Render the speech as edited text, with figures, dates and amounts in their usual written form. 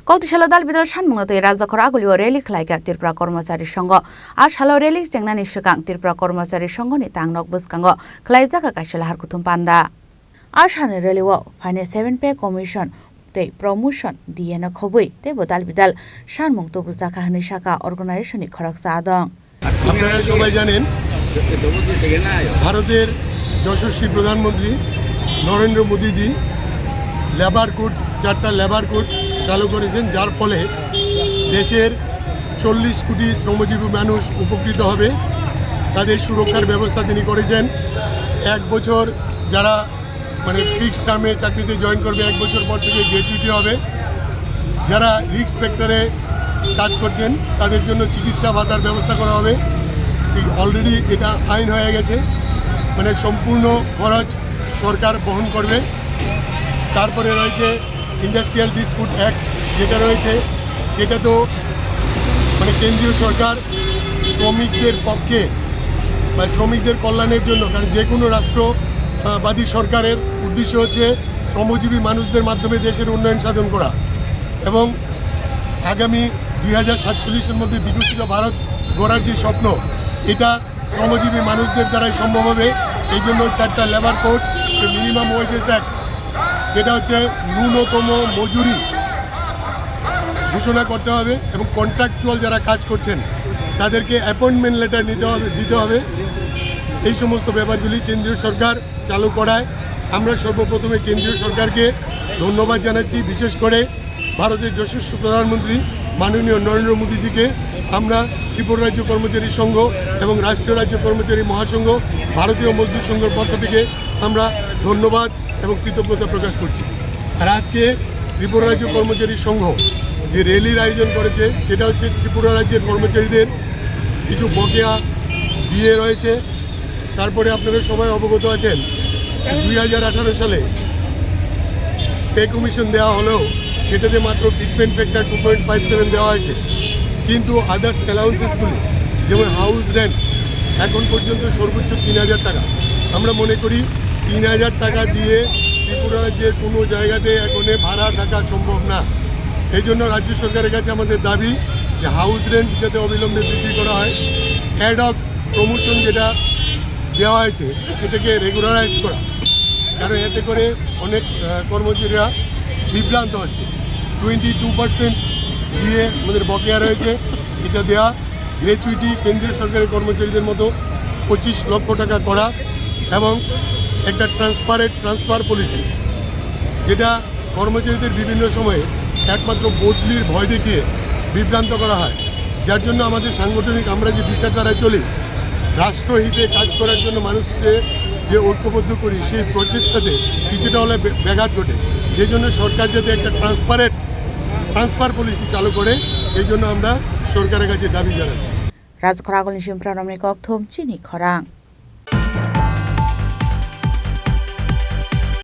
কৌটিশাল দাল বিদল সানমুংত রাজ্যখর আগুলিও রেলি খাইকা ত্রিপুরা কর্মচারী সংঘ আর সালো রেলি চেংনানি সিগাং ত্রিপুরা কর্মচারী সংঘনি তাংনক বসকাঙ্গ খাইজাকা কাইসেলা হারকুথুম পান্ডা আর সানে রেলিও ফাইনে 7 pay commission tei promotion diena khobui tebo dalbidal sanmung to bujaka hani shaka organization ni khoraksa adong আপনারা সবাই জানেন ভারতের যশস্বী প্রধানমন্ত্রী নরেন্দ্র মোদীজি লেবার কোড 4টা লেবার কোড চালু করেছেন, যার ফলে দেশের 40 কোটি শ্রমজীবী মানুষ উপকৃত হবে। তাদের সুরক্ষার ব্যবস্থা তিনি করেছেন। 1 বছর যারা ফিক্সড টার্মে চাকরিতে জয়েন করবে, 1 বছর পর থেকে গ্র্যাচুইটি হবে। যারা রিস্ক ফ্যাক্টরে কাজ করছেন তাদের জন্য চিকিৎসা ভাতার ব্যবস্থা করা হবে। ঠিক অলরেডি এটা আইন হয়ে গেছে, সম্পূর্ণ খরচ সরকার বহন করবে। তারপরে রয়েছে ইন্ডাস্ট্রিয়াল ডিসপিউট অ্যাক্ট, যেটা রয়েছে সেটা তো কেন্দ্রীয় সরকার শ্রমিকদের পক্ষে বা শ্রমিকদের কল্যাণের জন্য, কারণ যে কোনো রাষ্ট্রবাদী সরকারের উদ্দেশ্য হচ্ছে শ্রমজীবী মানুষদের মাধ্যমে দেশের উন্নয়ন সাধন করা এবং আগামী 2047-এর মধ্যে বিকশিত ভারত গড়ার যে স্বপ্ন, এটা শ্রমজীবী মানুষদের দ্বারাই সম্ভব হবে। এই জন্য 4টা labour code, minimum wages act, যেটা হচ্ছে ন্যূনতম মজুরি ঘোষণা করতে হবে এবং কন্ট্রাকচুয়াল যারা কাজ করছেন তাদেরকে অ্যাপয়েন্টমেন্ট লেটার দিতে হবে। এই সমস্ত ব্যাপারগুলি কেন্দ্রীয় সরকার চালু করায় আমরা সর্বপ্রথমে কেন্দ্রীয় সরকারকে ধন্যবাদ জানাচ্ছি। বিশেষ করে ভারতের যশস্বী প্রধানমন্ত্রী মাননীয় নরেন্দ্র মোদীজিকে আমরা ত্রিপুরা রাজ্য কর্মচারী সংঘ এবং রাষ্ট্রীয় রাজ্য কর্মচারী মহাসংঘ, ভারতীয় মজদুর সংঘের পক্ষ থেকে আমরা ধন্যবাদ এবং কৃতজ্ঞতা প্রকাশ করছি। আর আজকে ত্রিপুরা রাজ্য কর্মচারী সংঘ যে র্যালির আয়োজন করেছে সেটা হচ্ছে ত্রিপুরা রাজ্যের কর্মচারীদের কিছু বকেয়া দিয়ে রয়েছে। তারপরে আপনারা সবাই অবগত আছেন 2018 সালে পে কমিশন দেওয়া হলেও সেটাতে মাত্র ফিটমেন্ট ফ্যাক্টর 2.57 দেওয়া হয়েছে, কিন্তু আদার্স অ্যালাউন্সেসগুলি যেমন হাউস রেন্ট এখন পর্যন্ত সর্বোচ্চ 3000 টাকা। আমরা মনে করি 3000 টাকা দিয়ে ত্রিপুরা রাজ্যের কোনো জায়গাতে এখন ভাড়া থাকা সম্ভব না। এই জন্য রাজ্য সরকারের কাছে আমাদের দাবি যে হাউস রেন্ট যাতে অবিলম্বে বৃদ্ধি করা হয়, অ্যাড অফ প্রমোশন যেটা দেওয়া হয়েছে সেটাকে রেগুলারাইজ করা, কারণ এতে করে অনেক কর্মচারীরা বিভ্রান্ত হচ্ছে। 22% দিয়ে আমাদের বকেয়া রয়েছে, এটা দেওয়া। গ্র্যাচুইটি কেন্দ্রীয় সরকারের কর্মচারীদের মতো 25 লক্ষ টাকা করা এবং একটা ট্রান্সফার পলিসি, যেটা কর্মচারীদের বিভিন্ন সময়ে একমাত্র বদলির ভয় দেখিয়ে বিভ্রান্ত করা হয়, যার জন্য আমাদের সাংগঠনিক আমরা যে বিচারধারায় চলি, রাষ্ট্রহিতে কাজ করার জন্য মানুষকে যে ঐক্যবদ্ধ করি, সেই প্রচেষ্টাতে কিছুটা হলে ব্যাঘাত ঘটে। সেই জন্য সরকার যাতে একটা ট্রান্সফার পলিসি চালু করে, সেই জন্য আমরা সরকারের কাছে দাবি জানাচ্ছি। রাজখরা আগলনি সিমপ্রা রমনি কক থুম চিনি খরাং।